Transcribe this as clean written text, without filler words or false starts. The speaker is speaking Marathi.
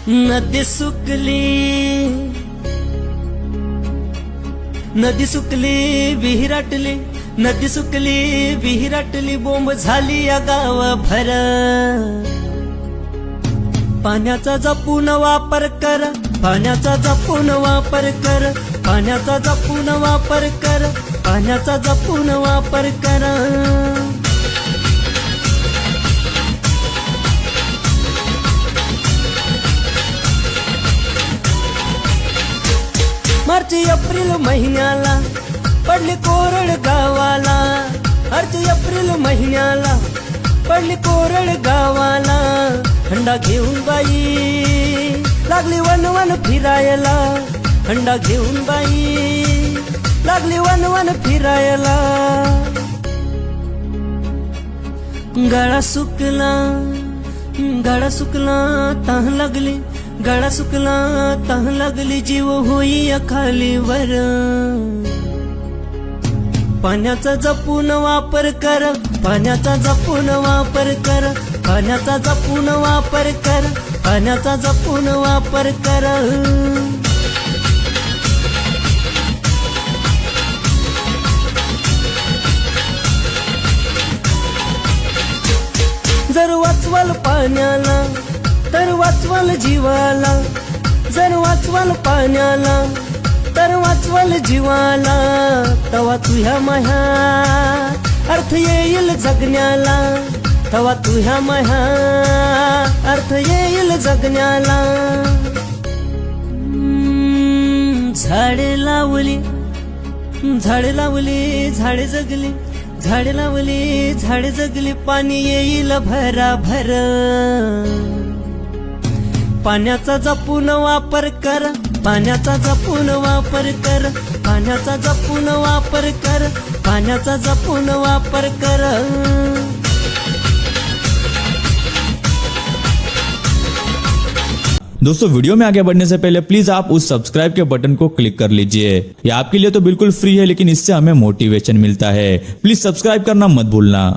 नदी सुकली विहिराटली, नदी सुकली विहिराटली, बोंब झाली या गावभर। पाण्याचा जपून वापर कर, पाण्याचा जपून वापर कर, पाण्याचा जपून वापर कर, पाण्याचा जपून वापर कर। मार्च एप्रिल महिन्याला पडली कोरड गावाला, मार्च एप्रिल महिन्याला पडली कोरड गावाला। हंडा घेऊन बाई लागली वन वन फिरायला, हंडा घेऊन बाई लागली वन वन फिरायला। गळा सुकला, गळा सुकला तह लागली, गळा सुकला तह लागली, जीव होई खालीवर। पाण्याचा जपून वापर कर, पाण्याचा जपून वापर कर, पाण्याचा जपून वापर कर, पाण्याचा जपून वापर कर। जर वाचवाल पाण्याला तर वाचवाल जीवाला, जर वाचवाल पाण्याला तर वाचवाल जीवाला। तवा तुझ्या माया अर्थ येईल जगण्याला, तवा तुझ्या माया अर्थ येईल जगण्याला। झाडे लावली, झाडे लावली, झाडे जगली, झाडे लावली, झाडे जगली, पाणी येईल भराभर। पाण्याचा जपून वापर कर, पाण्याचा जपून वापर कर, पाण्याचा जपून वापर कर, पाण्याचा जपून वापर कर। दोस्तों वीडियो में आगे बढ़ने से पहले प्लीज आप उस सब्सक्राइब के बटन को क्लिक कर लीजिए। ये आपके लिए तो बिल्कुल फ्री है, लेकिन इससे हमें मोटिवेशन मिलता है। प्लीज सब्सक्राइब करना मत भूलना।